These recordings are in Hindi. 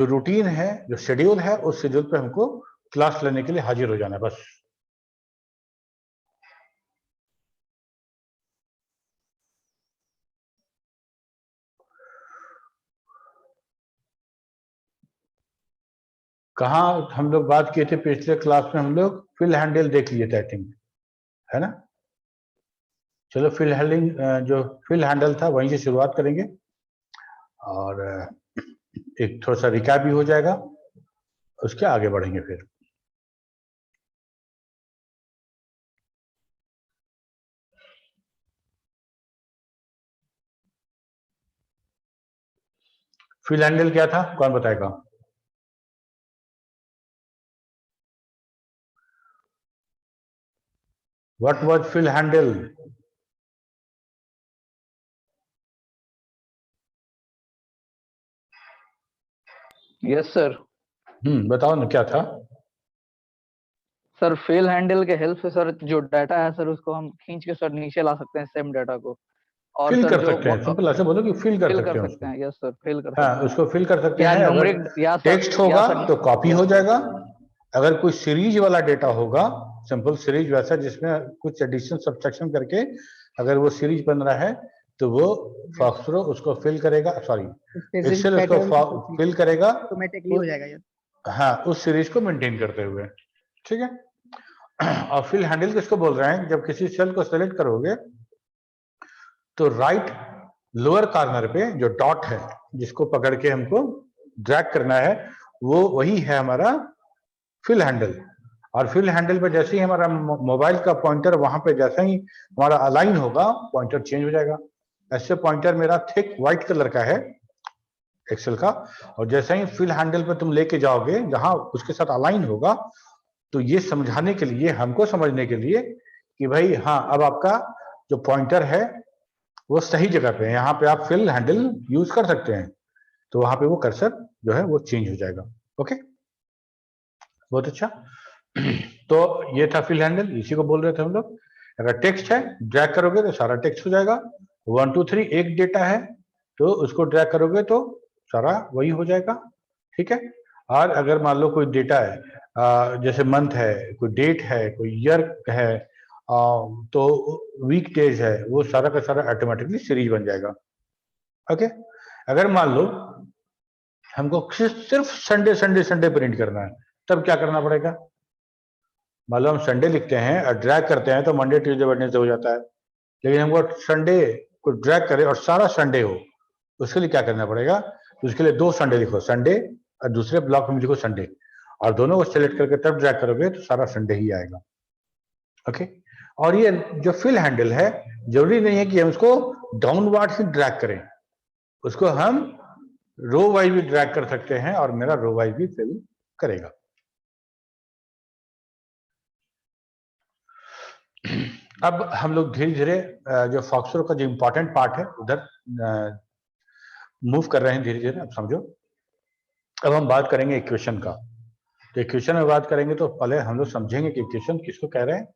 जो रूटीन है, जो शेड्यूल है, उस शेड्यूल पे हमको क्लास लेने के लिए हाजिर हो जाना है बस। कहाँ हम लोग बात किए थे पिछले क्लास में, हम लोग फिल हैंडल देख लिए थे आई थिंक, है ना। चलो फिल हैंडलिंग, जो फिल हैंडल था वहीं से शुरुआत करेंगे और एक थोड़ा सा रिकैप भी हो जाएगा, उसके आगे बढ़ेंगे फिर। फिल हैंडल क्या था, कौन बताएगा? What was fill handle? Yes sir. बताओ ना क्या था। सर फिल हैंडल के हेल्प से सर जो डाटा है सर उसको हम खींच के सर नीचे ला सकते हैं सेम डाटा को, और फिल सर कर जो सकते हैं, सिंपल ऐसे बोलो कि फिल कर सकते हैं उसको। यस सर फिल कर हाँ, सकते हैं उसको फिल कर सकते या हैं। अगर न्यूमरिक या टेक्स्ट या होगा सर तो कॉपी यस हो सर जाएगा। अगर कोई सीरीज वाला डेटा होगा, सिंपल सीरीज वैसा जिसमें कुछ एडिशन सब्ट्रैक्शन करके अगर वो सीरीज बन रहा है तो वो फॉक्सरो उसको फिल करेगा, सॉरी एक्सेल उसको फिल करेगा, ऑटोमेटिकली हो जाएगा ये। हाँ, उस सीरीज को मेंटेन करते हुए, ठीक है। और फिल हैंडल किसको बोल रहे हैं? जब किसी सेल को सेलेक्ट करोगे तो राइट लोअर कॉर्नर पे जो डॉट है जिसको पकड़ के हमको ड्रैग करना है, वो वही है हमारा फिल हैंडल। और फिल हैंडल पे जैसे ही हमारा मोबाइल का पॉइंटर वहां पे जैसे ही हमारा अलाइन होगा, पॉइंटर चेंज हो जाएगा। ऐसे पॉइंटर मेरा थिक व्हाइट कलर का है एक्सेल का, और जैसे ही फिल हैंडल पे तुम लेके जाओगे जहां उसके साथ अलाइन होगा, तो ये समझाने के लिए, हमको समझने के लिए कि भाई हाँ, अब आपका जो पॉइंटर है वो सही जगह पे है, यहाँ पे आप फिल हैंडल यूज कर सकते हैं, तो वहां पे वो कर्सर जो है वो चेंज हो जाएगा। ओके, बहुत अच्छा। तो ये था फिल हैंडल, इसी को बोल रहे थे हम लोग। अगर टेक्स्ट है, ड्रैग करोगे तो सारा टेक्स्ट हो जाएगा। 1 2 3 एक डेटा है तो उसको ड्रैग करोगे तो सारा वही हो जाएगा, ठीक है। और अगर मान लो कोई डेटा है, जैसे मंथ है, कोई डेट है, कोई ईयर है, तो वीक डेज है, वो सारा का सारा ऑटोमेटिकली सीरीज बन जाएगा। ओके, अगर मान लो हमको सिर्फ संडे संडे संडे प्रिंट करना है, तब क्या करना पड़ेगा? मान लो हम संडे लिखते हैं और ड्रैग करते हैं तो मंडे ट्यूसडे वेडनेसडे हो जाता है, लेकिन हमको संडे को ड्रैग करे और सारा संडे हो, उसके लिए क्या करना पड़ेगा? तो उसके लिए 2 संडे लिखो, संडे, और दूसरे ब्लॉक में लिखो संडे, और दोनों को सेलेक्ट करके तब ड्रैग करोगे तो सारा संडे ही आएगा। ओके, और ये जो फिल हैंडल है, जरूरी नहीं है कि हम उसको डाउनवर्ड ही ड्रैग करें, उसको हम रो वाइज भी ड्रैग कर सकते हैं और मेरा रो वाइज भी फिल करेगा। अब हम लोग धीरे धीरे जो फॉक्सरो का जो इंपॉर्टेंट पार्ट है उधर मूव कर रहे हैं धीरे धीरे। अब समझो, अब हम बात करेंगे इक्वेशन का। तो इक्वेशन में बात करेंगे तो पहले हम लोग समझेंगे कि इक्वेशन किसको कह रहे हैं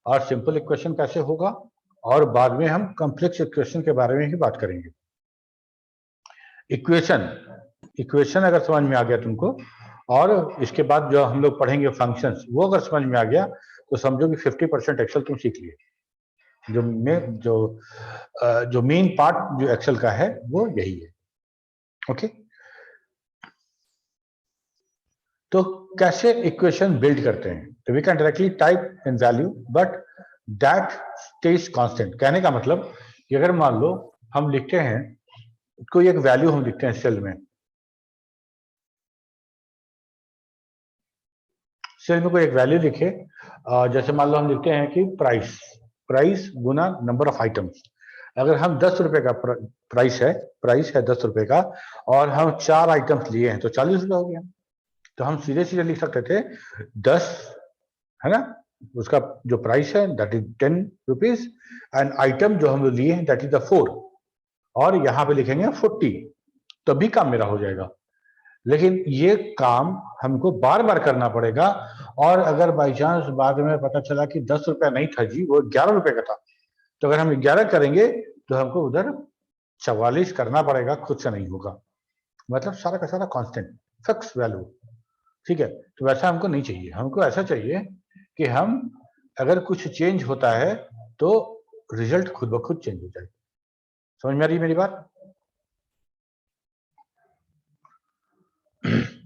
और सिंपल इक्वेशन कैसे होगा, और बाद में हम कॉम्प्लेक्स इक्वेशन के बारे में ही बात करेंगे। इक्वेशन अगर समझ में आ गया तुमको, और इसके बाद जो हम लोग पढ़ेंगे फंक्शंस, वो अगर समझ में आ गया तो समझो कि 50% एक्सेल तुम सीख लिए। जो मेन पार्ट जो एक्सेल का है वो यही है। ओके, तो कैसे इक्वेशन बिल्ड करते हैं? तो we can directly type in value but that stays constant. कहने का मतलब कि अगर मान लो हम लिखते हैं कोई एक वैल्यू, हम लिखते हैं सेल में कोई एक वैल्यू लिखे, जैसे मान लो हम लिखते हैं कि price Guna number of items. अगर हम 10 रुपए का प्राइस है 10 रुपए का, और हम 4 आइटम्स लिए हैं तो 40 रुपए हो गया। तो हम सीधे सीधे लिख सकते थे 10, है ना, उसका जो प्राइस है that is 10 rupees, and item जो हम लिए हैं दैट इज द 4, और यहाँ पे लिखेंगे 40, तभी काम मेरा हो जाएगा। लेकिन ये काम हमको बार बार करना पड़ेगा, और अगर बाई चांस बाद में पता चला कि 10 रुपया नहीं था जी, वो 11 रुपए का था, तो अगर हम 11 करेंगे तो हमको उधर 44 करना पड़ेगा, खुद से नहीं होगा। मतलब सारा का सारा कांस्टेंट। फिक्स वैल्यू, ठीक है। तो वैसा हमको नहीं चाहिए, हमको ऐसा चाहिए कि हम अगर कुछ चेंज होता है तो रिजल्ट खुद ब खुद चेंज हो जाए। समझ में आ रही है मेरी बात?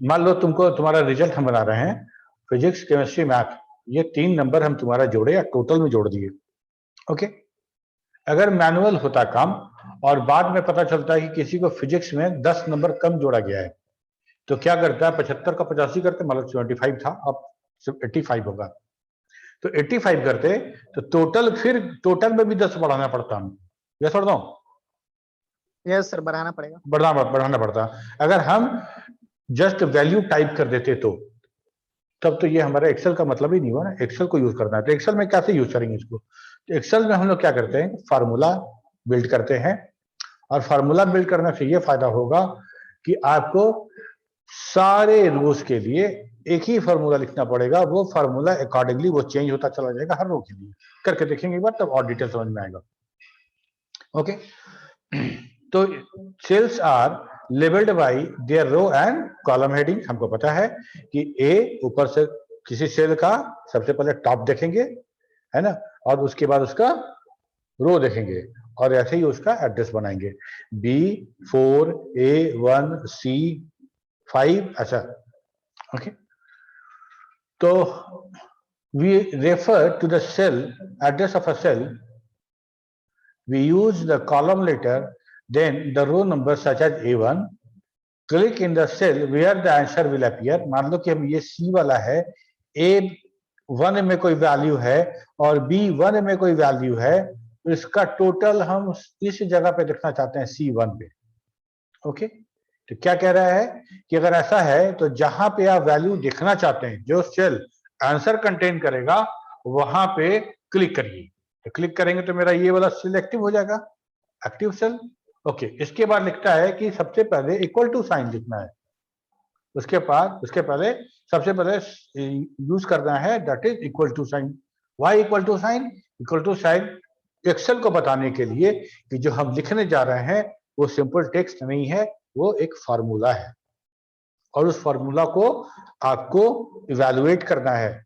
मान लो तुमको तुम्हारा रिजल्ट हम बना रहे हैं फिजिक्स, केमिस्ट्री, मैथ, ये 3 नंबर हम तुम्हारा जोड़े या टोटल में जोड़ दिए, ओके। अगर मैनुअल होता काम और बाद में पता चलता है कि किसी को फिजिक्स में 10 नंबर कम जोड़ा गया है, तो क्या करता है, 75 का 85 करते, मान लो 75 था, अब सिर्फ 85 होगा, तो 85 करते तो टोटल, फिर टोटल में भी 10 बढ़ाना पड़ता हम, यस और नो? यस सर, बढ़ाना पड़ेगा, बढ़ाना पड़ता। अगर हम जस्ट वैल्यू टाइप कर देते तो तब तो ये हमारा एक्सेल का मतलब ही नहीं हुआ ना, एक्सेल को यूज करना है। तो एक्सेल में कैसे यूज करेंगे इसको? तो एक्सेल में हम लोग क्या करते हैं, फार्मूला बिल्ड करते हैं, और फार्मूला बिल्ड करने से ये फायदा होगा कि आपको सारे रोज के लिए एक ही फार्मूला लिखना पड़ेगा, वो फार्मूला अकॉर्डिंगली वो चेंज होता चला जाएगा हर रो के लिए। करके देखेंगे एक बार, तब और डिटेल समझ में आएगा, ओके। तो cells are labelled by their row and column heading. हमको पता है कि ए ऊपर से किसी सेल का सबसे पहले टॉप देखेंगे, है ना, और उसके बाद उसका रो देखेंगे, और ऐसे ही उसका एड्रेस बनाएंगे, B4 A1 C5 ऐसा, ओके। तो we refer to the cell address of a cell, we use the column letter, then the row number such as A1, click in the cell where the answer will appear। मान लो कि हम ये C वाला है, A1 में कोई वैल्यू है और B1 में कोई वैल्यू है, तो इसका टोटल हम इस जगह पे देखना चाहते हैं, C1 पे, ओके। तो क्या कह रहा है कि अगर ऐसा है तो जहां पे आप वैल्यू देखना चाहते हैं, जो सेल आंसर कंटेन करेगा, वहां पे क्लिक करिए। तो क्लिक करेंगे तो मेरा ये वाला सेल एक्टिव हो जाएगा, एक्टिव सेल, ओके। इसके बाद लिखता है कि सबसे पहले इक्वल टू साइन लिखना है, उसके पहले सबसे पहले यूज करना है that is equal to sign. Why equal to sign? Equal to sign Excel को बताने के लिए कि जो हम लिखने जा रहे हैं वो सिंपल टेक्स्ट नहीं है, वो एक फार्मूला है, और उस फार्मूला को आपको इवैल्यूएट करना है,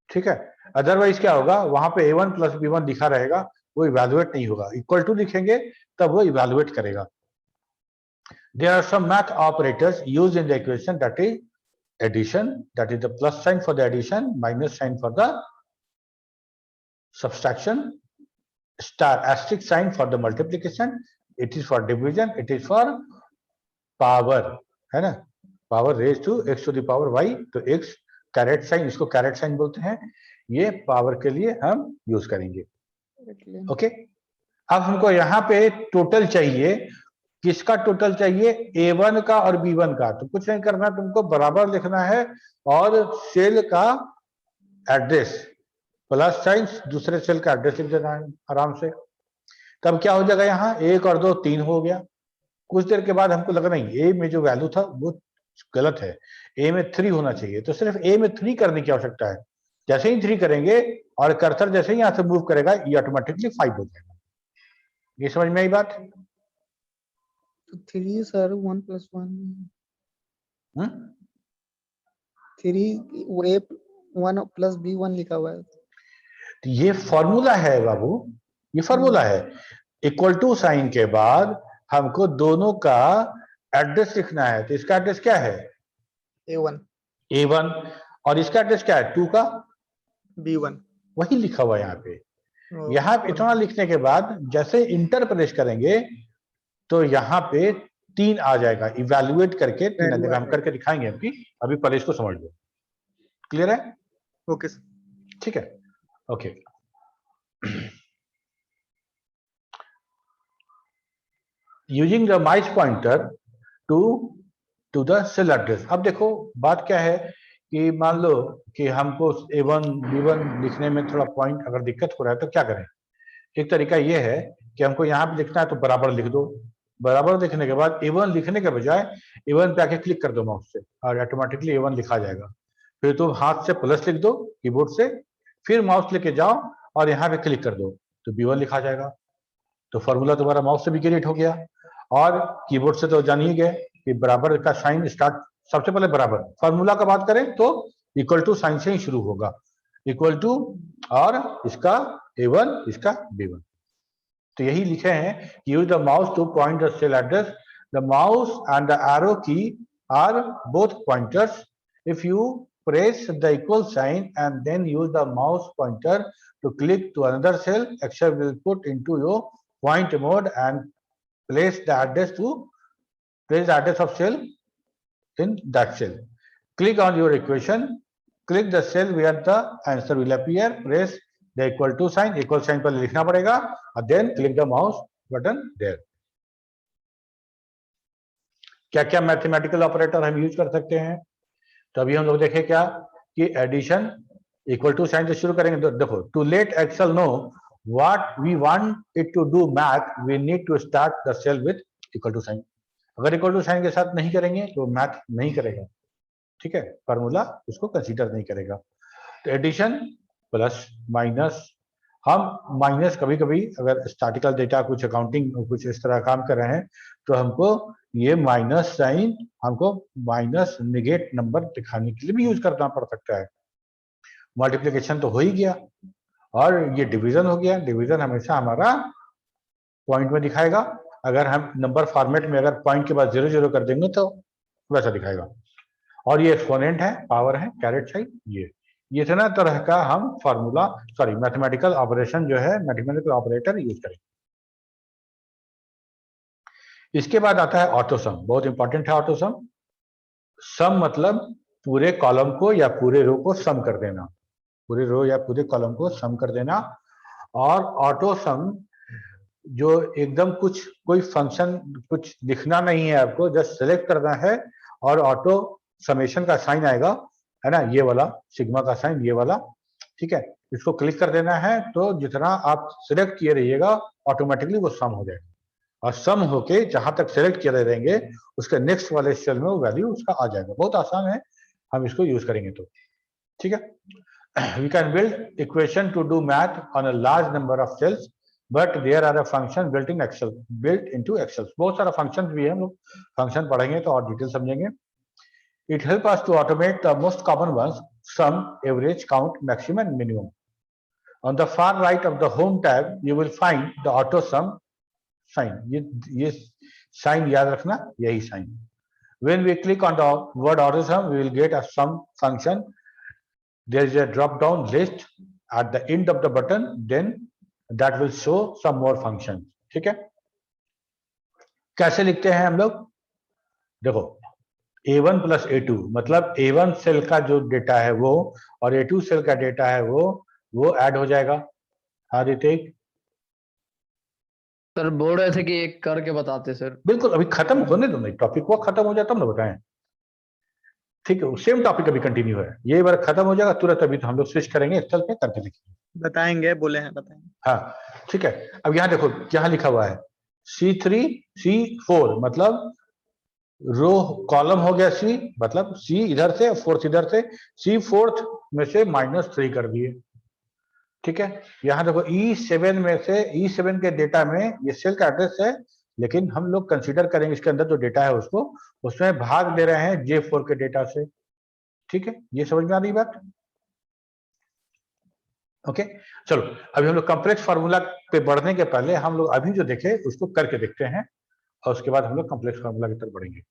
ठीक है। अदरवाइज क्या होगा, वहां पे A1 प्लस B1 लिखा रहेगा, वो इवैल्यूएट नहीं होगा। इक्वल टू लिखेंगे तब वो इवैल्यूएट करेगा। There are some math operators used in the equation, that is addition, that is the plus sign for the addition, minus sign for the subtraction, star asterisk sign for the multiplication, it is for division, it is for power, है ना, power raise to x to the power y। तो x कैरेट साइन, इसको कैरेट साइन बोलते हैं, ये पावर के लिए हम यूज करेंगे, ओके। अब हमको यहाँ पे टोटल चाहिए, किसका टोटल चाहिए, A1 का और B1 का। तो कुछ नहीं करना, तुमको बराबर लिखना है और सेल का एड्रेस प्लस साइन दूसरे सेल का एड्रेस लिख देना है आराम से। तब क्या हो जाएगा, यहाँ 1 और 2 3 हो गया। कुछ देर के बाद हमको लगा नहीं, ए में जो वैल्यू था वो गलत है, ए में 3 होना चाहिए। तो सिर्फ ए में 3 करने की आवश्यकता है, जैसे ही 3 करेंगे और कर्सर जैसे ही यहाँ से मूव करेगा, ये ऑटोमेटिकली 5 हो जाएगा। ये समझ में आई बात? 3 सर 1 + 1 3 A1 + B1 लिखा हुआ है। तो ये फॉर्मूला है बाबू, ये फॉर्मूला है। इक्वल टू साइन के बाद हमको दोनों का एड्रेस लिखना है। तो इसका एड्रेस क्या है, A1, और इसका एड्रेस क्या है, 2 का B1, वही लिखा हुआ है यहाँ पे। यहाँ पे इतना लिखने के बाद जैसे इंटर प्रेस करेंगे तो यहाँ पे 3 आ जाएगा, इवैल्यूएट करके 3 आ जाएगा। हम करके दिखाएंगे अभी पहले इसको समझ लो, क्लियर है? ओके सर, ठीक है, okay. Using the mouse pointer to the cell address. अब देखो बात क्या है कि मान लो कि हमको A1 B1 लिखने में थोड़ा पॉइंट अगर दिक्कत हो रहा है तो क्या करें। एक तरीका ये है कि हमको यहाँ पे लिखना है तो बराबर लिख दो। बराबर लिखने के बाद A1 लिखने के बजाय A1 पे आके क्लिक कर दो माउस से, और ऑटोमेटिकली A1 लिखा जाएगा। फिर तुम हाथ से प्लस लिख दो कीबोर्ड से, फिर माउस लेके जाओ और यहाँ पे क्लिक कर दो तो B1 लिखा जाएगा। तो फॉर्मूला तुम्हारा माउस से भी क्रिएट हो गया, और कीबोर्ड से तो जान ही गए कि बराबर का साइन स्टार्ट सबसे पहले बराबर, फॉर्मूला का बात करें तो इक्वल टू साइन से ही शुरू होगा, इक्वल टू और इसका A1 इसका B1। तो यही लिखे हैं, use the mouse to point the cell address, the mouse and the arrow key are both pointers, if you press the equal sign and then use the mouse pointer to click to another cell, Excel will put into your point mode and place the address of cell in that cell. Click on your equation, click the cell where the answer will appear, press the equal to sign, equal sign पर लिखना पड़ेगा और then click the mouse button there. क्या क्या मैथमेटिकल ऑपरेटर हम यूज कर सकते हैं? तो अभी हम लोग देखें क्या कि एडिशन इक्वल टू साइन से शुरू करेंगे। तो देखो, to let Excel know what we want it to do math, we need to start the cell with equal to sign. अगर इक्वल टू साइन के साथ नहीं करेंगे तो मैथ नहीं करेगा, ठीक है, फार्मूला उसको कंसीडर नहीं करेगा। तो एडिशन प्लस माइनस, हम माइनस कभी कभी अगर स्टैटिकल डेटा कुछ अकाउंटिंग कुछ इस तरह काम कर रहे हैं तो हमको ये माइनस साइन हमको माइनस निगेट नंबर दिखाने के लिए भी यूज करना पड़ सकता है। मल्टीप्लिकेशन तो हो ही गया और ये डिवीजन हो गया, डिवीजन हमेशा हमारा पॉइंट में दिखाएगा। अगर हम नंबर फॉर्मेट में अगर पॉइंट के बाद 0 0 कर देंगे तो वैसा दिखाएगा। और ये एक्सपोनेंट है, पावर है, कैरेट साइन, ये इतना तरह का हम फार्मूला मैथमेटिकल ऑपरेशन जो है, मैथमेटिकल ऑपरेटर यूज करेंगे। इसके बाद आता है ऑटो सम, बहुत इंपॉर्टेंट है ऑटो सम। सम मतलब पूरे कॉलम को या पूरे रो को सम कर देना, पूरे रो या पूरे कॉलम को सम कर देना। और ऑटो सम जो एकदम कोई फंक्शन कुछ लिखना नहीं है, आपको जस्ट सेलेक्ट करना है और ऑटो समेशन का साइन आएगा, है ना, ये वाला सिग्मा का साइन, ये वाला, ठीक है, इसको क्लिक कर देना है तो जितना आप सिलेक्ट किए रहिएगा ऑटोमेटिकली वो सम हो जाएगा। और सम होके जहां तक सिलेक्ट किए रहेंगे उसके नेक्स्ट वाले सेल में वो वैल्यू उसका आ जाएगा। बहुत आसान है, हम इसको यूज करेंगे तो, ठीक है। We can build equation to do math on a large number of cells, but there are a function built in Excel, built into Excel. बहुत सारा फंक्शन भी है, हम लोग फंक्शन पढ़ेंगे तो और डिटेल समझेंगे। It helps us to automate the most common ones: sum, average, count, maximum and minimum. On the far right of the home tab, you will find the auto sum sign. ये sign याद रखना, यही sign. When we click on the word auto sum, we will get a sum function. There is a drop down list at the end of the button, then that will show some more functions. ठीक है? कैसे लिखते हैं हम लोग? देखो, A1 प्लस A2 मतलब A1 सेल का जो डेटा है वो और A2 सेल का डेटा है वो ऐड हो जाएगा। हाँ ऋतिक, सर बोल रहे थे कि एक करके बताते सर। बिल्कुल, अभी खत्म होने दो, नहीं टॉपिक वो खत्म हो जाए तब ना बताएं, ठीक है। सेम टॉपिक अभी कंटिन्यू है, ये बार खत्म हो जाएगा तुरंत, अभी तो हम लोग स्विच करेंगे एक्सेल पे, करके लिखेंगे। बताएंगे, बोले हैं बताएंगे। हाँ ठीक है। अब यहाँ देखो यहाँ लिखा हुआ है C3 C4 मतलब रो कॉलम हो गया C, मतलब C इधर से फोर्थ इधर से, C फोर्थ में से -3 कर दिए, ठीक है। यहाँ देखो E7 में से, E7 के डेटा में ये सेल का एड्रेस है, लेकिन हम लोग कंसीडर करेंगे इसके अंदर जो डेटा है उसको, उसमें भाग दे रहे हैं J4 के डेटा से, ठीक है। ये समझ में आ रही बात? ओके चलो, अभी हम लोग कॉम्प्लेक्स फार्मूला पे बढ़ने के पहले हम लोग अभी जो देखे उसको करके देखते हैं और उसके बाद हम लोग कॉम्प्लेक्स फार्मूला की तरफ बढ़ेंगे।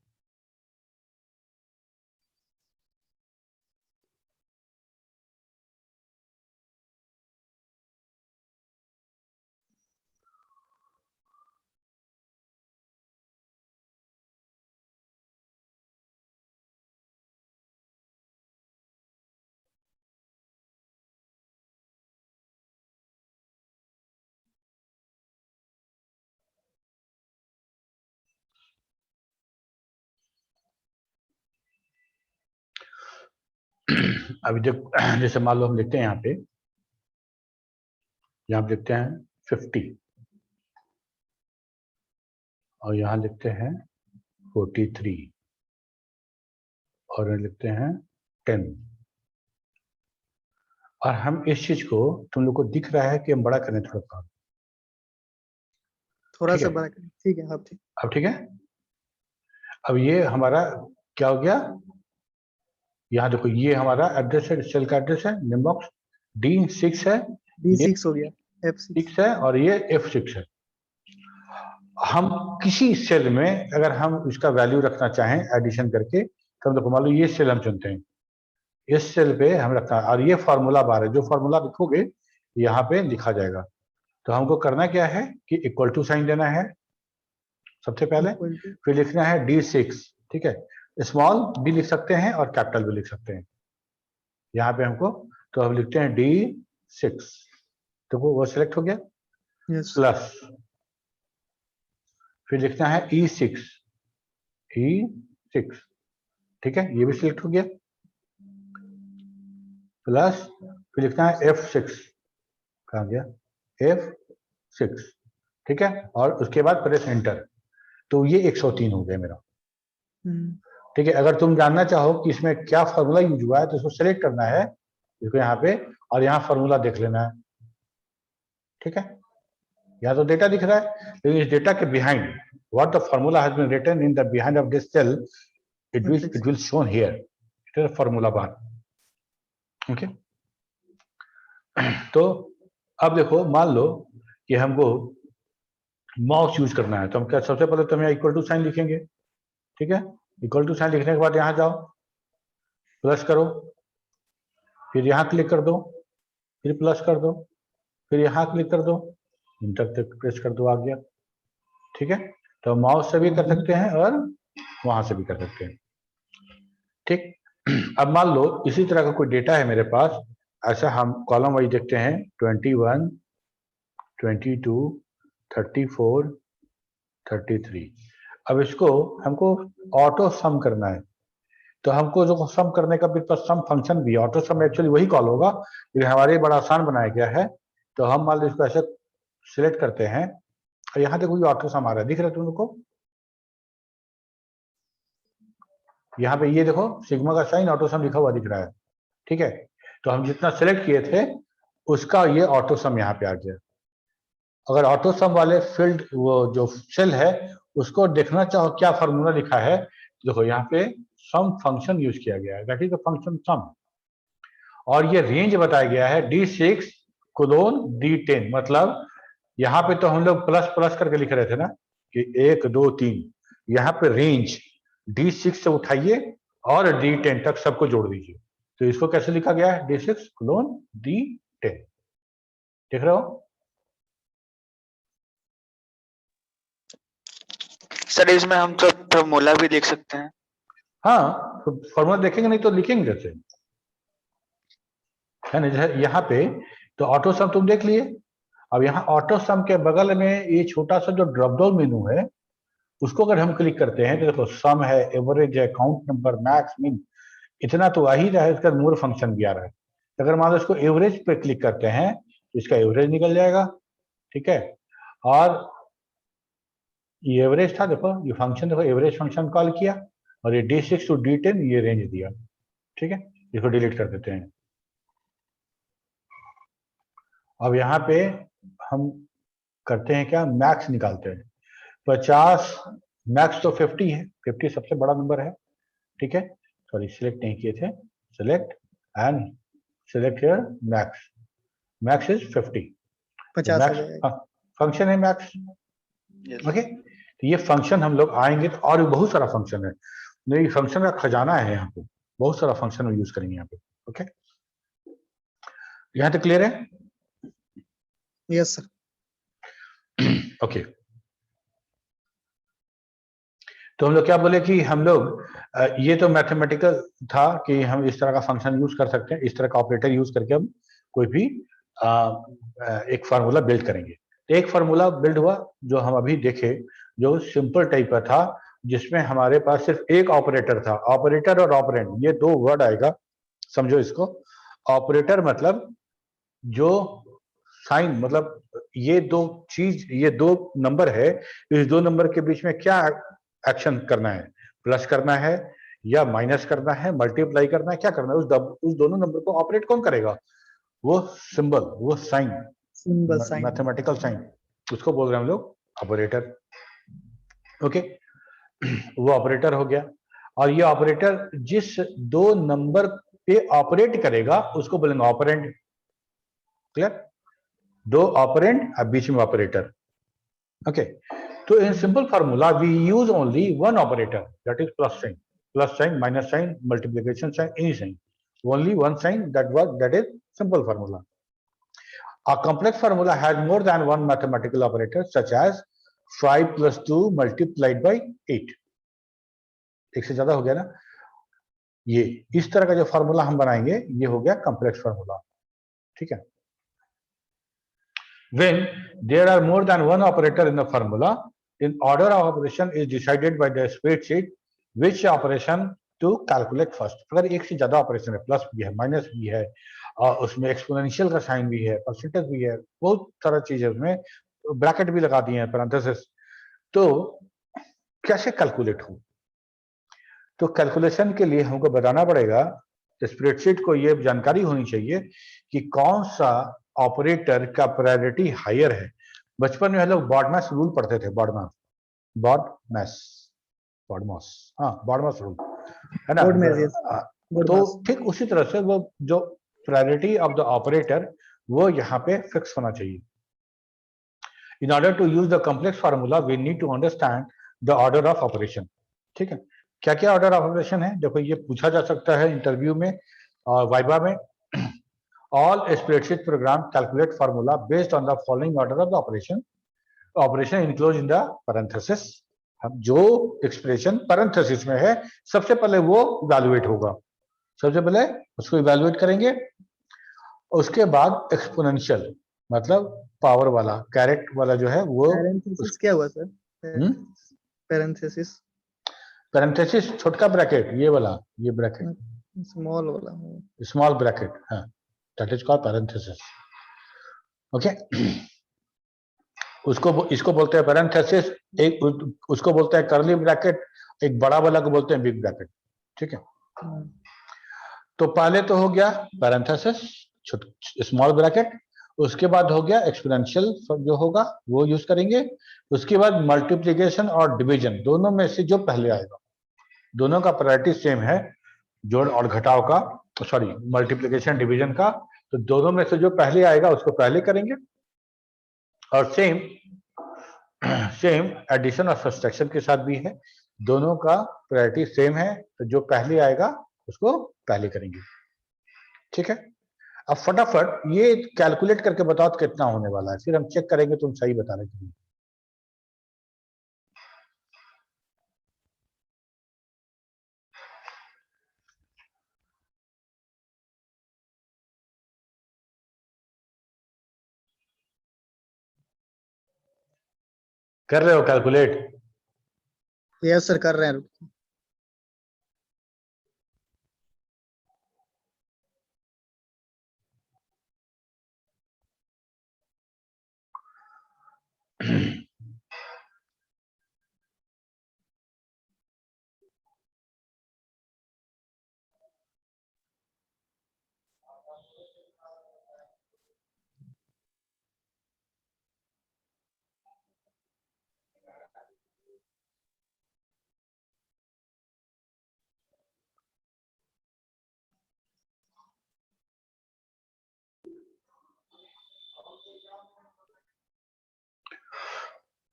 अभी जैसे मान लो हम लिखते हैं यहाँ पे लिखते हैं 50 और यहाँ लिखते हैं 43 और लिखते हैं 10, और हम इस चीज को, तुम लोग को दिख रहा है कि हम बड़ा करें थोड़ा सा बड़ा करें, ठीक है। अब ठीक है। अब ये हमारा क्या हो गया, यहाँ देखो ये हमारा एड्रेस है, सेल का एड्रेस है निम्बॉक्स D6 है, D6 हो गया, F6 6 है और ये F6 है। हम किसी सेल में अगर हम इसका वैल्यू रखना चाहें एडिशन करके, तो हम देखो मान लो ये सेल हम चुनते हैं, इस सेल पे हम रखना है और ये फार्मूला बार है, जो फार्मूला लिखोगे यहाँ पे लिखा जाएगा। तो हमको करना क्या है कि इक्वल टू साइन देना है सबसे पहले, equal to फिर लिखना है D6, ठीक है, स्मॉल भी लिख सकते हैं और कैपिटल भी लिख सकते हैं यहाँ पे हमको। तो हम लिखते हैं D6, तो वो सिलेक्ट हो गया, yes प्लस फिर लिखना है E6, ठीक है, ये भी सिलेक्ट हो गया, प्लस फिर लिखना है F6, कहाँ गया, F6, ठीक है, और उसके बाद प्रेस एंटर। तो ये 103 हो गया मेरा, ठीक है। अगर तुम जानना चाहो कि इसमें क्या फार्मूला यूज हुआ है तो इसको सेलेक्ट करना है, इसको यहाँ पे, और यहाँ फार्मूला देख लेना है, ठीक है। यहाँ तो डेटा दिख रहा है, लेकिन इस डेटा के behind what the formula has been written in the behind of this cell, it will shown here, it is formula bar, okay. तो अब देखो मान लो कि हमको माउस यूज करना है, तो हम क्या, सबसे पहले तो हम यहाँ इक्वल टू साइन लिखेंगे, ठीक है। इक्वल टू साइन लिखने के बाद यहाँ जाओ, प्लस करो, फिर यहाँ क्लिक कर दो, फिर प्लस कर दो, फिर यहाँ क्लिक कर दो, इंटर तक प्रेस कर दो, आ गया, ठीक है। तो माउस से भी कर सकते हैं और वहां से भी कर सकते हैं, ठीक। अब मान लो इसी तरह का कोई डेटा है मेरे पास, ऐसा हम कॉलम वाइज देखते हैं, 21, 22, 34, 33। अब इसको हमको ऑटो सम करना है, तो हमको जो सम करने का भी सम फंक्शन भी, ऑटो सम एक्चुअली वही कॉल होगा, लेकिन हमारे बड़ा आसान बनाया गया है। तो हम मान लो इसको ऐसे सिलेक्ट करते हैं और यहाँ देखो ये ऑटो सम आ रहा है, दिख रहा है तुम लोग को, यहाँ पे ये देखो सिग्मा का साइन ऑटो सम लिखा हुआ दिख रहा है, ठीक है। तो हम जितना सिलेक्ट किए थे उसका ये ऑटो सम यहाँ पे आ गया। अगर ऑटो सम वाले फील्ड, वो जो सेल है उसको देखना चाहो क्या फार्मूला लिखा है, देखो यहाँ पे सम फंक्शन यूज किया गया है, दैट इज द फंक्शन सम, और ये रेंज बताया गया है D6 कोलोन D10। मतलब यहाँ पे तो हम लोग प्लस प्लस करके लिख रहे थे ना कि 1 2 3, यहाँ पे रेंज D6 से उठाइए और D10 तक सबको जोड़ दीजिए। तो इसको कैसे लिखा गया है, D6 कोलोन D10, देख रहे हो। सर इसमें हम तो फॉर्मूला भी लिख सकते हैं। हाँ, तो फॉर्मूला देखेंगे नहीं तो लिखेंगे कैसे, है ना। जैसे यहाँ पे तो ऑटो सम तुम देख लिए, अब यहाँ ऑटो सम के बगल में ये छोटा सा जो ड्रॉप डाउन मेनू है उसको अगर हम क्लिक करते हैं तो देखो सम है, एवरेज है, काउंट नंबर, मैक्स, मिन, इतना तो आ ही रहा है, इसका मोर फंक्शन भी आ रहा है। तो अगर मान लो इसको एवरेज पे क्लिक करते हैं तो इसका एवरेज निकल जाएगा, ठीक है। और ये एवरेज था, देखो ये फंक्शन, देखो एवरेज फंक्शन कॉल किया और ये D6 टू D10 ये रेंज दिया, ठीक है। इसको डिलीट कर देते हैं। अब यहाँ पे हम करते हैं क्या, मैक्स निकालते हैं। 50 मैक्स तो 50 है, 50 सबसे बड़ा नंबर है, ठीक है। सॉरी सिलेक्ट नहीं किए थे, select and select here max, max is 50, 50 आ मैक्स जाएगा। फंक्शन है मैक्स, ओके। तो ये फंक्शन हम लोग आएंगे तो और भी बहुत सारा फंक्शन है, नहीं फंक्शन का खजाना है यहाँ पे, बहुत सारा फंक्शन यूज करेंगे यहाँ पे, ओके। यहाँ तक क्लियर है, यस सर। ओके। तो हम लोग क्या बोले कि हम लोग ये तो मैथमेटिकल था कि हम इस तरह का फंक्शन यूज कर सकते हैं, इस तरह का ऑपरेटर यूज करके हम कोई भी एक फार्मूला बिल्ड करेंगे। तो एक फार्मूला बिल्ड हुआ जो हम अभी देखे, जो सिंपल टाइप का था, जिसमें हमारे पास सिर्फ एक ऑपरेटर था। ऑपरेटर और ऑपरेंड ये दो वर्ड आएगा, समझो इसको। ऑपरेटर मतलब जो साइन, मतलब ये दो चीज, ये दो नंबर है, इस दो नंबर के बीच में क्या एक्शन करना है, प्लस करना है या माइनस करना है, मल्टीप्लाई करना है, क्या करना है, उस दोनों नंबर को ऑपरेट कौन करेगा, वो सिंबल, वो sign, symbol sign. Mathematical sign, उसको बोल रहे हैं हम लोग ऑपरेटर, ओके। वो ऑपरेटर हो गया। और ये ऑपरेटर जिस दो नंबर पे ऑपरेट करेगा उसको बोलेंगे ऑपरेंड। क्लियर? दो ऑपरेंड और बीच में ऑपरेटर। ओके, तो in simple formula we use only one operator, that is plus sign, minus sign, multiplication sign, any sign, only one sign, that is simple formula. A complex formula has more than one mathematical operator such as 5 plus 2 multiplied by 8. एक से ज्यादा हो गया ना, ये इस तरह का जो फार्मूला हम बनाएंगे ये हो गया कॉम्प्लेक्स फार्मूला। ठीक है, when there are more than one operator in the formula, in order of operation is decided by the spreadsheet which operation to calculate first. अगर एक से ज्यादा ऑपरेशन है, प्लस भी है, माइनस भी है, और उसमें एक्सपोनेंशियल का साइन भी है, परसेंटेज भी है, बहुत सारा चीज है उसमें, ब्रैकेट भी लगा दिए हैं, पैरेंथेसिस, तो कैसे कैलकुलेट हो? तो कैलकुलेशन के लिए हमको बताना पड़ेगा, स्प्रेडशीट को ये जानकारी होनी चाहिए कि कौन सा ऑपरेटर का प्रायोरिटी हायर है। बचपन में हम लोग बॉडमैस रूल पढ़ते थे, बॉडमैस रूल है ना। तो ठीक उसी तरह से वो जो प्रायोरिटी ऑफ द ऑपरेटर वो यहाँ पे फिक्स होना चाहिए। In order to use the complex formula we need to understand the order of operation. ठीक है, क्या क्या ऑर्डर ऑफ ऑपरेशन है? देखो ये पूछा जा सकता है इंटरव्यू में और वाइवा में। All spreadsheet program calculate formula based on the following order of the operation. Operation enclosed in the parenthesis. अब जो एक्सप्रेशन पैरेंथेसिस में है सबसे पहले वो इवैल्यूएट होगा, सबसे पहले उसको इवैल्यूएट करेंगे। उसके बाद एक्सपोनेंशियल मतलब पावर वाला, कैरेट वाला जो है वो। पैरेंथेसिस क्या हुआ सर? पैरेंथेसिस छोटका ब्रैकेट, ये वाला, ये ब्रैकेट स्मॉल वाला, स्मॉल ब्रैकेट, हाँ, that is called parenthesis. Okay? इसको बोलते हैं पैरेंथेसिस, एक उसको बोलते हैं कर्ली ब्रैकेट, एक बड़ा वाला को बोलते हैं बिग ब्रैकेट। ठीक है, तो पहले तो हो गया पैरेंथेसिस स्मॉल ब्रैकेट, उसके बाद हो गया एक्सपोनेंशियल जो होगा वो यूज करेंगे, उसके बाद मल्टीप्लिकेशन और डिवीजन, दोनों में से जो पहले आएगा, दोनों का प्रायोरिटी सेम है, जोड़ और घटाव का, सॉरी मल्टीप्लिकेशन डिवीजन का, तो दोनों में से जो पहले आएगा उसको पहले करेंगे। और सेम एडिशन और सब्सट्रैक्शन के साथ भी है, दोनों का प्रायोरिटी सेम है, तो जो पहले आएगा उसको पहले करेंगे। ठीक है, अब फटाफट ये कैलकुलेट करके बताओ तो कितना होने वाला है, फिर हम चेक करेंगे तुम सही बता रहे कि नहीं। कर रहे हो कैलकुलेट? यस सर, कर रहे हैं।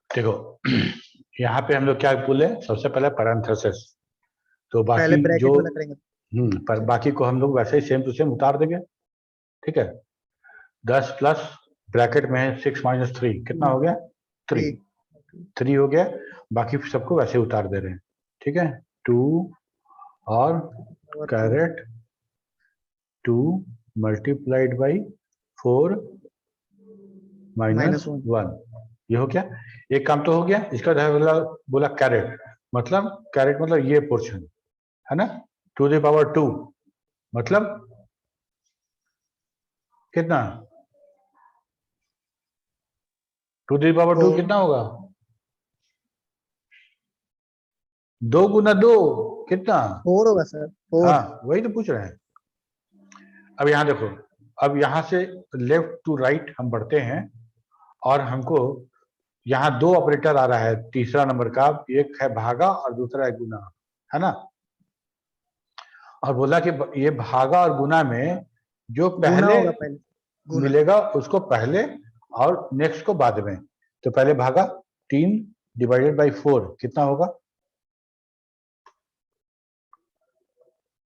देखो यहाँ पे हम लोग क्या बोले, सबसे पहले पैरेंथेसिस, तो पहले बाकी ब्रैकेट जो वाला करेंगे। पर बाकी को हम लोग वैसे ही सेम टू सेम उतार देंगे। ठीक है, 10 प्लस ब्रैकेट में है 6 माइनस 3 कितना हो गया? 3 हो गया, बाकी सबको वैसे उतार दे रहे हैं। ठीक है, 2 और कैरेट 2 मल्टीप्लाइड बाई 4 माइनस 1, ये हो गया। एक काम तो हो गया, इसका बोला कैरेट मतलब ये पोर्शन है ना, 2 द पावर 2 मतलब कितना? 2 द पावर 2 कितना होगा? 2 गुना 2 कितना? 4 होगा सर, 4। हाँ वही तो पूछ रहे हैं। अब यहाँ देखो, अब यहाँ से लेफ्ट टू राइट हम बढ़ते हैं और हमको यहाँ 2 ऑपरेटर आ रहा है, तीसरा नंबर का, एक है भागा और दूसरा है गुना, है ना। और बोला कि ये भागा और गुना में जो गुना पहले होगा पहले, गुना। मिलेगा उसको पहले और नेक्स्ट को बाद में। तो पहले भागा 3 डिवाइडेड बाई 4 कितना होगा?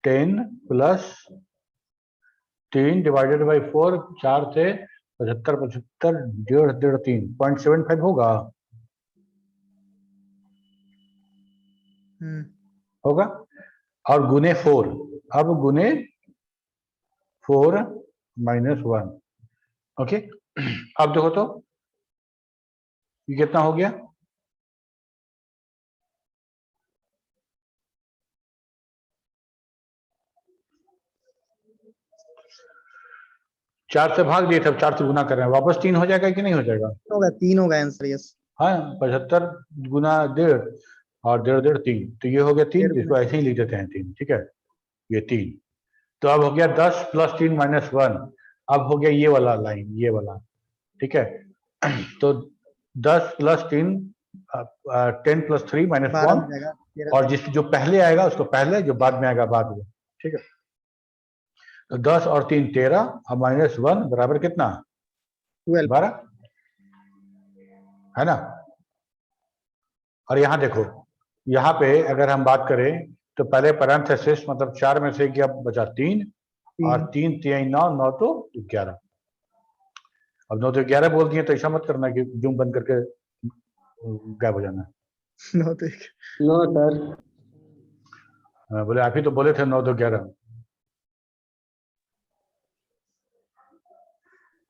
10 प्लस 3 डिवाइडेड बाई 4, 4 से 75, 75, 1.5, 3 0.75 होगा। होगा। और गुने 4, अब गुने 4 माइनस 1। ओके, अब देखो तो ये कितना हो गया? चार से भाग दिए थे, 4 से गुना कर रहे हैं, वापस 3 हो जाएगा कि नहीं हो जाएगा? होगा, 3 होगा आंसर, यस। हाँ, 75 गुना 1.5 और 1.5 3, तो ये हो गया 3, 1.5 इसको ऐसे ही लिख देते हैं 3, ठीक है, ये 3। तो अब हो गया 10 प्लस 3 माइनस 1, अब हो गया ये वाला लाइन, ये वाला, ठीक है। तो 10 प्लस 3 10 प्लस 3 माइनस 12 1, हो जाएगा, 13 और जिस जो पहले आएगा उसको पहले, जो बाद में आएगा बाद में, ठीक है। तो 10 और 3 13 और माइनस 1 बराबर कितना? 12। 12, है ना। और यहाँ देखो, यहाँ पे अगर हम बात करें तो पहले पैरेंथेसिस मतलब 4 में से क्या बचा? 3, और 3 3 9, 9 तो 11। अब 9 तो 11 बोल दिए तो ऐसा मत करना कि जूम बंद करके गायब हो जाना। 9 तो नो सर, बोले आप ही तो बोले थे 9 तो 11,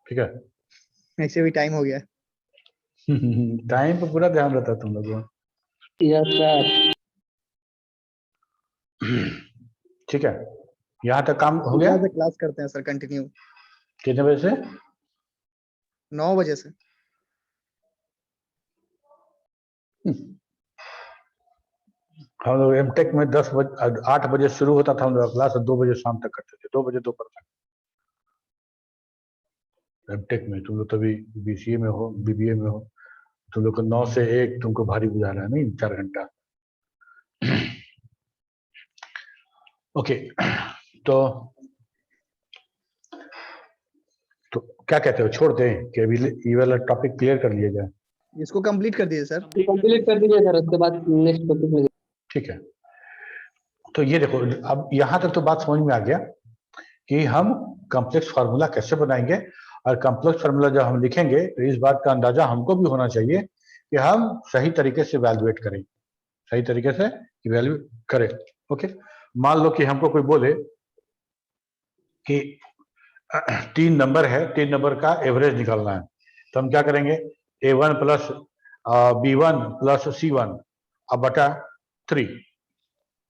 ठीक है। ऐसे भी टाइम हो गया। टाइम पे पूरा ध्यान रहता है तुम लोगों का। Yes sir. ठीक है, यहाँ तक काम हो गया। से क्लास करते हैं सर, कंटिन्यू कितने बजे से? 9 बजे से। हम लोग एमटेक में 8 बजे शुरू होता था हम लोग क्लास, 2 बजे शाम तक करते थे, 2 बजे दोपहर तक। एमटेक में तुम लोग तभी बीसीए में हो, बीबीए में हो, तुम लोग को 9 से 1 तुमको भारी बुझा रहा है, नहीं 4 घंटा। ओके, तो क्या कहते हो, छोड़ दें कि अभी ये वाला टॉपिक क्लियर कर लिया जाए? इसको कंप्लीट कर दीजिए सर। कंप्लीट कर दीजिए सर, उसके बाद नेक्स्ट टॉपिक में। ठीक है, तो ये देखो, अब यहाँ तक तो बात समझ में आ गया कि हम कॉम्प्लेक्स फार्मूला कैसे बनाएंगे, और कॉम्प्लेक्स फार्मूला जब हम लिखेंगे तो इस बात का अंदाजा हमको भी होना चाहिए कि हम सही तरीके से इवैल्यूएट करें, सही तरीके से इवैल्यूएट करें। ओके, मान लो कि हमको कोई बोले कि 3 नंबर है, 3 नंबर का एवरेज निकालना है, तो हम क्या करेंगे? A1 plus B1 plus C1 अब बटा 3।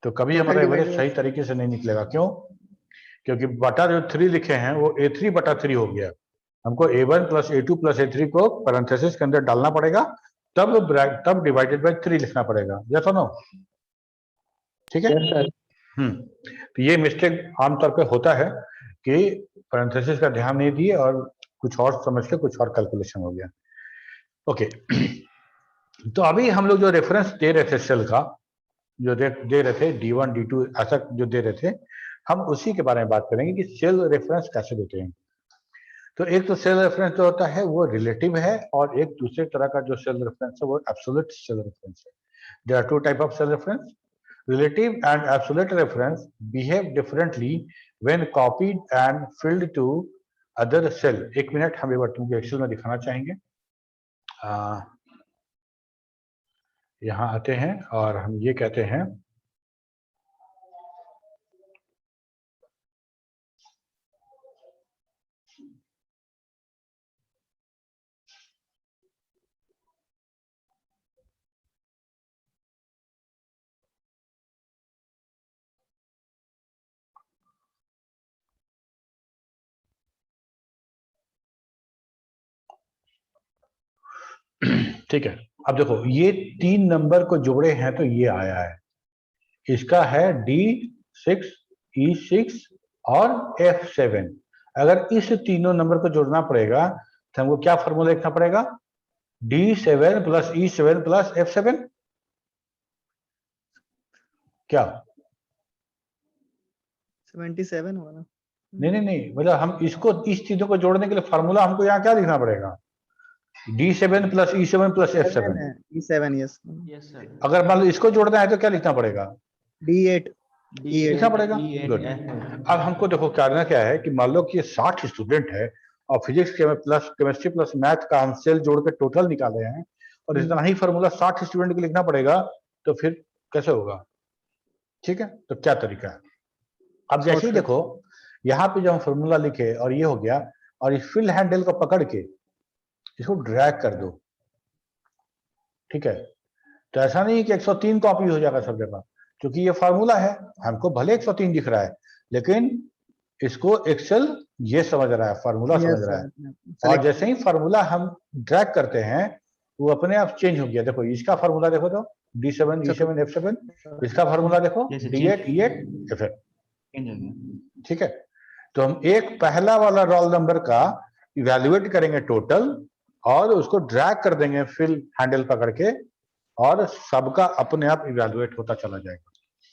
तो कभी हमारा एवरेज सही तरीके से नहीं निकलेगा। क्यों? क्योंकि बटा जो 3 लिखे हैं वो A3 बटा 3 हो गया। हमको A1 plus A2 plus A3 को पैरेंथेसिस के अंदर डालना पड़ेगा, तब डिवाइडेड बाय 3 लिखना पड़ेगा। यस और नो? ठीक है। Yes sir. तो ये मिस्टेक आमतौर पे होता है कि पैरेंथेसिस का ध्यान नहीं दिए और कुछ और समझ के कुछ और कैलकुलेशन हो गया। ओके, तो अभी हम लोग जो रेफरेंस दे रहे थे सेल का, जो दे रहे थे D1 D2 ऐसा जो दे रहे थे, हम उसी के बारे में बात करेंगे कि सेल रेफरेंस कैसे देते हैं। तो एक तो सेल रेफरेंस जो होता है वो रिलेटिव है, और एक दूसरे तरह का जो सेल रेफरेंस है वो एब्सोल्यूट सेल रेफरेंस है। There are 2 type of cell reference. Relative and absolute reference behave differently when copied and filled to other cell। 1 minute, हम एक बार तुमको एक्सेल में दिखाना चाहेंगे। यहाँ आते हैं और हम ये कहते हैं ठीक है। अब देखो, ये 3 नंबर को जोड़े हैं तो ये आया है, इसका है D6 E6 और F7। अगर इस तीनों नंबर को जोड़ना पड़ेगा तो हमको क्या फॉर्मूला लिखना पड़ेगा? D7 plus E7 plus F7। क्या 77 हुआ ना। नहीं, मतलब हम इसको इस चीजों को जोड़ने के लिए फार्मूला हमको यहाँ क्या लिखना पड़ेगा? D7 plus E7 plus F7। E7 yes. Yes sir. अगर मान लो इसको जोड़ना है तो क्या लिखना पड़ेगा? D8 लिखना पड़ेगा। गुड। अब हमको देखो करना क्या है कि मान लो कि 60 स्टूडेंट है और physics plus chemistry plus math का हम सेल जोड़ के टोटल निकाले हैं और इतना ही फार्मूला 60 स्टूडेंट को लिखना पड़ेगा, तो फिर कैसे होगा? ठीक है, तो क्या तरीका है? अब जैसे ही देखो यहाँ पे जो हम फार्मूला लिखे और ये हो गया, और इस फिल हैंडल को पकड़ के इसको ड्रैग कर दो। ठीक है, तो ऐसा नहीं कि 103 कॉपी हो जाएगा सब जगह, क्योंकि ये फार्मूला है। हमको भले 103 दिख रहा है, लेकिन इसको एक्सेल ये समझ रहा है, फार्मूला समझ रहा है। और जैसे ही फार्मूला हम ड्रैग करते हैं वो अपने आप चेंज हो गया। देखो इसका फार्मूला देखो तो D7 E7 F7, इसका फार्मूला देखो D8 E8 F8। ठीक है, तो हम एक पहला वाला रोल नंबर का इवैल्यूएट करेंगे टोटल और उसको ड्रैग कर देंगे फिल हैंडल पकड़ के, और सबका अपने आप इवैल्यूएट होता चला जाएगा।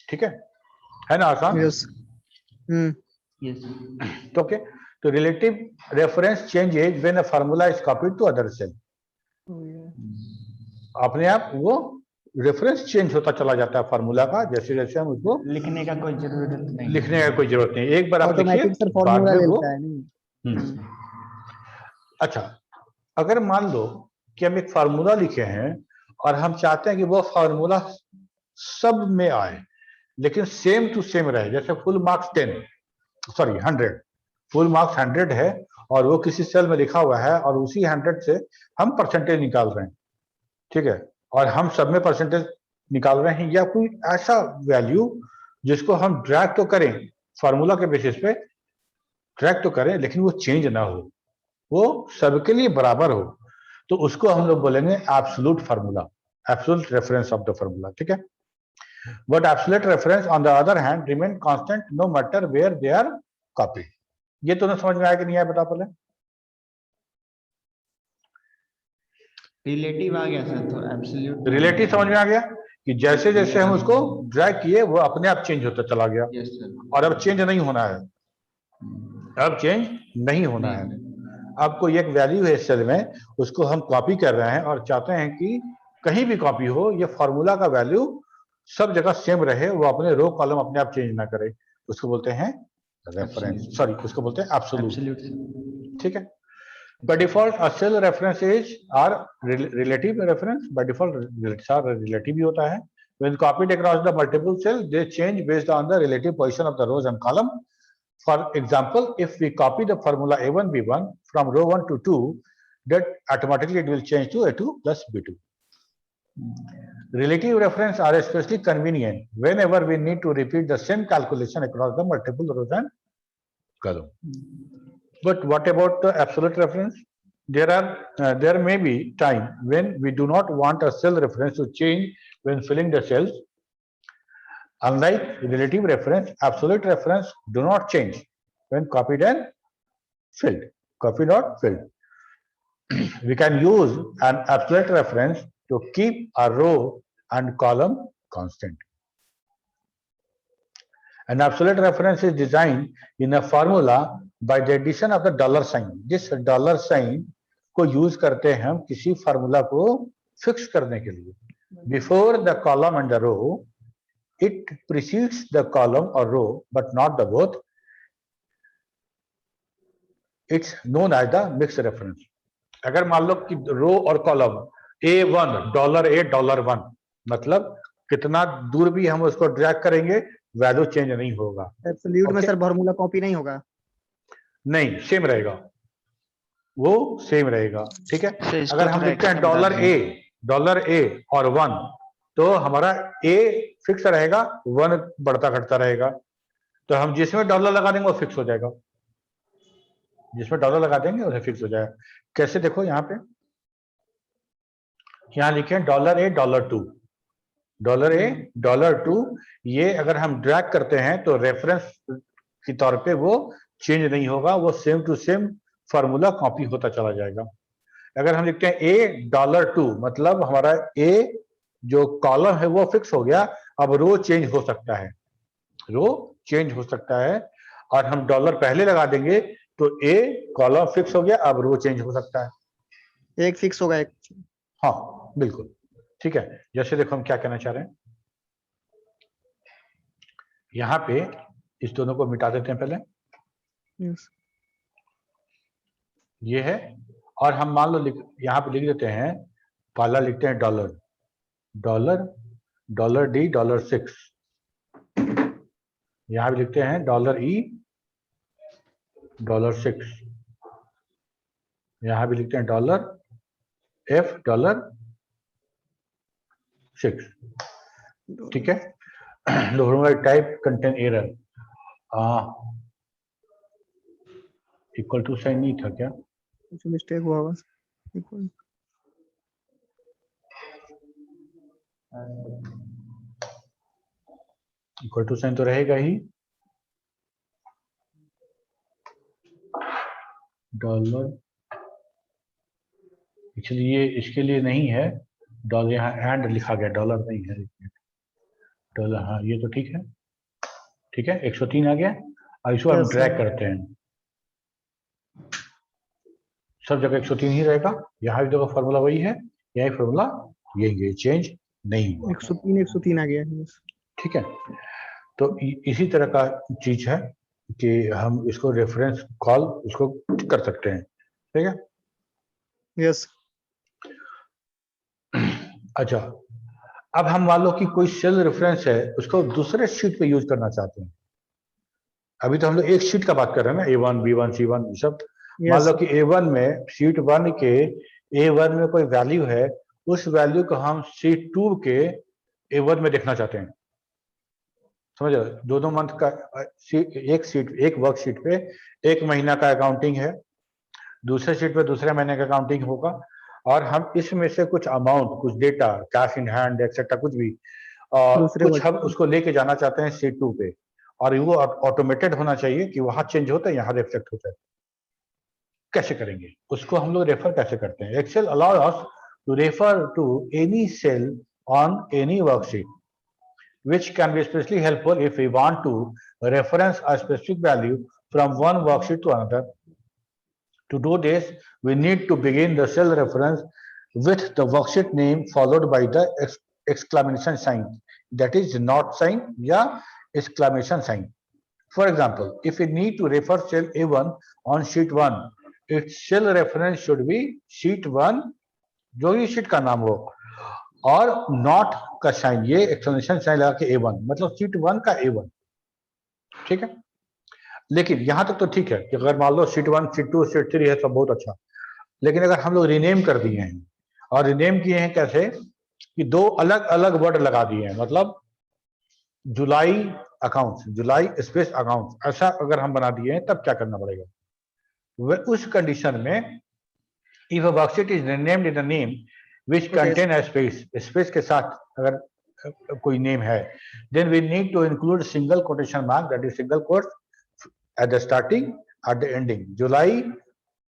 ठीक है ना आसान? यस। तो ओके, तो relative reference changes when a formula is copied to other cell. अपने आप वो रेफरेंस चेंज होता चला जाता है फार्मूला का, जैसे जैसे हम उसको लिखने का कोई जरूरत नहीं। लिखने का कोई जरूरत नहीं, एक बार आप लिखिए, ऑटोमेटिक सर बाद फार्मूला में वो लेता है नहीं। अच्छा, अगर मान लो कि हम एक फार्मूला लिखे हैं और हम चाहते हैं कि वो फार्मूला सब में आए लेकिन सेम टू सेम रहे, जैसे फुल मार्क्स 100, फुल मार्क्स 100 है और वो किसी सेल में लिखा हुआ है और उसी 100 से हम परसेंटेज निकाल रहे हैं। ठीक है, और हम सब में परसेंटेज निकाल रहे हैं, या कोई ऐसा वैल्यू जिसको हम ड्रैग तो करें फार्मूला के बेसिस पे, ड्रैग तो करें लेकिन वो चेंज ना हो, वो सबके लिए बराबर हो, तो उसको हम लोग बोलेंगे absolute formula, absolute reference of the formula. ठीक है, but absolute reference on the other hand remain constant no matter where they are copied. ये तो ना समझ में आया कि नहीं आया, बता पहले। रिलेटिव आ गया सर, तो एब्सोल्यूट रिलेटिव समझ में आ गया कि जैसे जैसे हम उसको ड्रैग किए वो अपने आप चेंज होता चला गया, यस सर। और अब चेंज नहीं होना है, अब चेंज नहीं होना है। अब कोई एक वैल्यू है इस सेल में, उसको हम कॉपी कर रहे हैं और चाहते हैं कि कहीं भी कॉपी हो ये फार्मूला का वैल्यू सब जगह सेम रहे, वो अपने रो कॉलम अपने आप चेंज ना करे, उसको बोलते हैं रेफरेंस, सॉरी उसको बोलते हैं एब्सोल्यूट। ठीक है, by default a cell reference is are relative reference, by default relative ही होता है। when copied across the multiple cell they change based on the relative position of the rows and column. For example, if we copy the formula A1 B1 from row 1 to 2, that automatically it will change to A2 plus B2. Relative reference are especially convenient whenever we need to repeat the same calculation across the multiple rows and column. But what about the absolute reference? There may be time when we do not want a cell reference to change when filling the cells. Unlike relative reference, absolute reference do not change when copied and filled. Copied or filled. We can use an absolute reference to keep a row and column constant. An absolute reference is designed in a formula by the addition of the dollar sign. जिस डॉलर साइन को यूज करते हैं हम किसी फार्मूला को फिक्स करने के लिए, before the column and the row, it precedes the column और row but not the both, it's known as the mix reference. अगर मान लो कि रो और कॉलम A1 $A$1, मतलब कितना दूर भी हम उसको ड्रैग करेंगे वैल्यू चेंज नहीं होगा। एब्सोल्यूट में सर फार्मूला कॉपी नहीं होगा, नहीं, सेम रहेगा, वो सेम रहेगा। ठीक है, अगर हम लिखते हैं $A और 1, तो हमारा A फिक्स रहेगा, 1 बढ़ता घटता रहेगा, तो हम जिसमें डॉलर लगा देंगे वो फिक्स हो जाएगा, जिसमें डॉलर लगा देंगे उसे फिक्स हो जाएगा। कैसे देखो यहाँ पे, यहाँ लिखे $A$2, $A$2, ये अगर हम ड्रैग करते हैं तो रेफरेंस के तौर पे वो चेंज नहीं होगा, वो same to same formula copy होता चला जाएगा। अगर हम लिखते हैं $A$2, मतलब हमारा A जो कॉलम है वो फिक्स हो गया, अब रो चेंज हो सकता है, रो चेंज हो सकता है, और हम डॉलर पहले लगा देंगे तो ए कॉलम फिक्स हो गया, अब रो चेंज हो सकता है। एक फिक्स होगा एक। हाँ बिल्कुल ठीक है। जैसे देखो हम क्या कहना चाह रहे हैं, यहाँ पे इस दोनों को मिटा देते हैं पहले, यस ये है, और हम मान लो यहाँ पे लिख देते हैं, पहला लिखते हैं डॉलर, डॉलर डॉलर डी $6, यहाँ भी लिखते हैं डॉलर ई $6, यहाँ भी लिखते हैं डॉलर एफ $6, ठीक है। Type contain error, equal to sign नहीं था क्या? कुछ मिस्टेक हुआ बस। इक्वल इक्वल टू साइन तो रहेगा ही, डॉलर एक्चुअली ये इसके लिए नहीं है, डॉलर यहाँ एंड लिखा गया, डॉलर नहीं है, डॉलर, हाँ ये तो ठीक है, ठीक है 103 आ गया। अब इसको हम Yes, ड्रैग sir. करते हैं, सब जगह 103 ही रहेगा, यहाँ भी देखो फॉर्मूला वही है, यही फॉर्मूला ये चेंज नहीं हुआ, 103 आ गया है। ठीक है। तो इसी तरह का चीज है कि हम इसको रेफरेंस कॉल इसको कर सकते हैं, ठीक है। यस अच्छा, अब हम मान लो कि कोई सेल रेफरेंस है, उसको दूसरे शीट पे यूज करना चाहते हैं। अभी तो हम लोग एक शीट का बात कर रहे हैं ना, A1 B1 C1 ये सब। मान लो कि A1 में शीट 1 के A1 में कोई वैल्यू है, उस वैल्यू को हम शीट 2 के A1 में देखना चाहते हैं, समझ रहे? दोनों मंथ का एक वर्कशीट पे एक महीना का अकाउंटिंग है, दूसरे शीट पे दूसरे महीने का अकाउंटिंग होगा, और हम इसमें से कुछ अमाउंट, कुछ data, cash in hand etcetera कुछ भी, कुछ हम उसको लेके जाना चाहते हैं शीट 2 पे, और वो ऑटोमेटेड होना चाहिए कि वहां चेंज होता है, यहाँ रिफ्लेक्ट होता है। कैसे करेंगे उसको, हम लोग रेफर कैसे करते हैं? Excel allow us to refer to any cell on any worksheet, which can be especially helpful if we want to reference a specific value from one worksheet to another. To do this, we need to begin the cell reference with the worksheet name followed by the exclamation sign, that is not sign या exclamation sign. For example, if we need to refer cell A1 on sheet 1, its cell reference should be sheet 1, जो भी शीट का नाम हो, और नॉट का साइन, ये एक्सक्लेमेशन साइन लगा के A1, मतलब शीट 1 का A1, ठीक है। लेकिन यहां तक तो ठीक है कि अगर मान लो शीट 1 शीट 2 शीट 3 है सब बहुत अच्छा, लेकिन अगर हम लोग रीनेम कर दिए हैं, और रीनेम किए हैं कैसे कि दो अलग अलग वर्ड लगा दिए हैं, मतलब जुलाई अकाउंट्स, जुलाई स्पेस अकाउंट्स, ऐसा अगर हम बना दिए हैं, तब क्या करना पड़ेगा? वह उस कंडीशन में if a worksheet is renamed in a name which contain a space के साथ अगर कोई नेम है, then we need to include single quotation mark, that is single quotes at the starting at the ending, July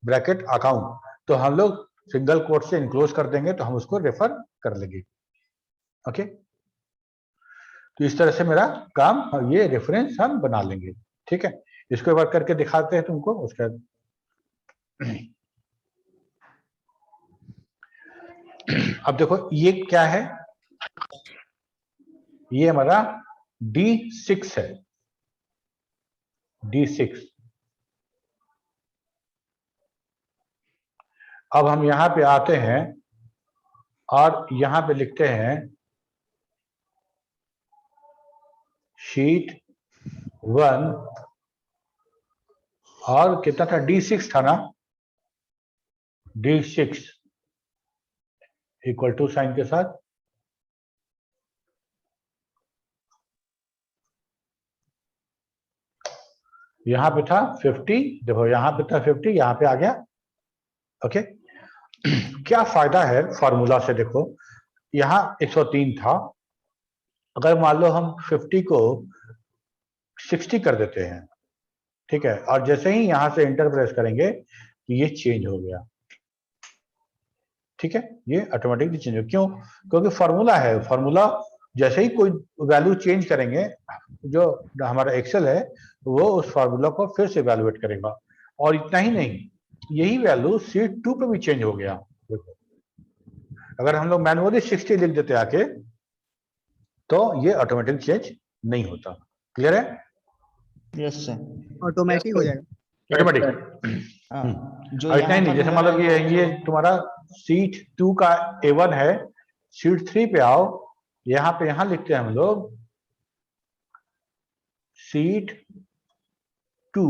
bracket account, तो हम लोग सिंगल कोट से इनक्लोज कर देंगे, तो हम उसको रेफर कर लेंगे, ओके। तो इस तरह से मेरा काम, और ये रेफरेंस हम बना लेंगे, ठीक है। इसको एक बार करके दिखाते हैं तुमको, उसका अब देखो ये क्या है, ये हमारा D6 है, D6। अब हम यहां पे आते हैं और यहां पे लिखते हैं शीट 1, और कितना था, D6 था ना, D6 इक्वल टू साइन के साथ, यहां पे था 50, देखो यहां पे था 50, यहां पे आ गया, ओके। क्या फायदा है फॉर्मूला से, देखो यहां 103 था, अगर मान लो हम 50 को 60 कर देते हैं, ठीक है, और जैसे ही यहां से इंटर प्रेस करेंगे तो ये चेंज हो गया, ठीक है, ये ऑटोमेटिकली चेंज हो, क्यों? क्योंकि फॉर्मूला है, फॉर्मूला जैसे ही कोई वैल्यू चेंज करेंगे, जो हमारा एक्सेल है वो उस फार्मूला को फिर से इवैल्यूएट करेगा। और इतना ही नहीं, यही वैल्यू शीट 2 पे भी चेंज हो गया। देखो, अगर हम लोग मैनुअली 60 लिख देते आके तो ये ऑटोमेटिक चेंज नहीं होता। क्लियर है? Yes sir. ऑटोमेटिक हो जाएगा। ऑटोमेटिक। हाँ, जो और इतना ही यहाँ नहीं, पर जैसे हुआ मतलब ये तुम्हारा शीट 2 का A1 है, शीट 3 पे आओ, यहाँ पे यहाँ लिखते हैं हम लोग शीट 2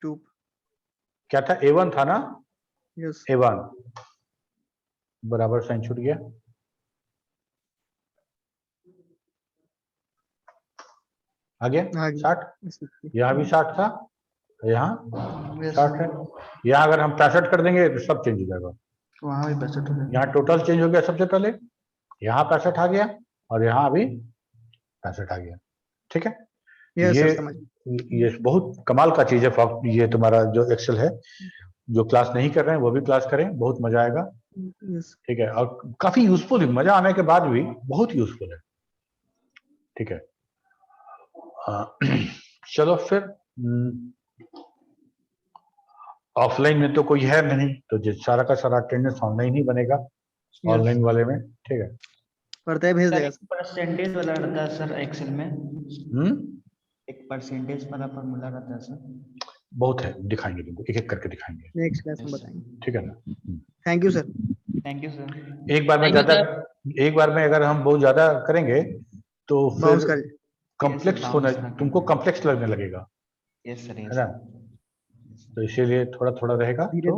टू। क्या था, A1 था ना, यस। A1 बराबर साइन छूट गया। आ गया आ गया। 60, यहाँ भी 60 था, यहाँ 60 है। यहाँ अगर हम 65 कर देंगे तो सब चेंज हो जाएगा। वहाँ भी 65 हो जाएगा। यहाँ टोटल चेंज हो गया सबसे पहले, यहाँ 65 आ गया और यहाँ भी 65 आ गया। ठीक है? यस ये सर, समझ। ये बहुत कमाल का चीज है। ये तुम्हारा जो एक्सेल है, जो क्लास नहीं कर रहे हैं वो भी क्लास करें, बहुत मजा आएगा। यस। ठीक है? और काफी यूजफुल है, मजा आने के बाद भी बहुत यूजफुल है। ठीक है? चलो फिर, ऑफलाइन में तो कोई है नहीं, तो सारा का सारा अटेंडेंस ऑनलाइन ही बनेगा, ऑनलाइन वाले में। ठीक है? पढ़ते भेज देगा सर। परसेंटेज वाला रहता है सर एक्सेल में, हम्म, एक परसेंटेज वाला फॉर्मूला रहता है सर। बहुत है, दिखाएंगे तुमको, एक एक करके दिखाएंगे। नेक्स्ट क्लास में बताएंगे। ठीक है ना? Thank you sir. Thank you sir. एक बार में ज्यादा, एक बार में अगर हम बहुत ज्यादा करेंगे तो बाउंस फिर कर। कॉम्प्लेक्स Yes, होना, bounce तुमको कॉम्प्लेक्स लगने लगेगा, यस सर, है ना? तो इसीलिए थोड़ा थोड़ा रहेगा। धीरे तो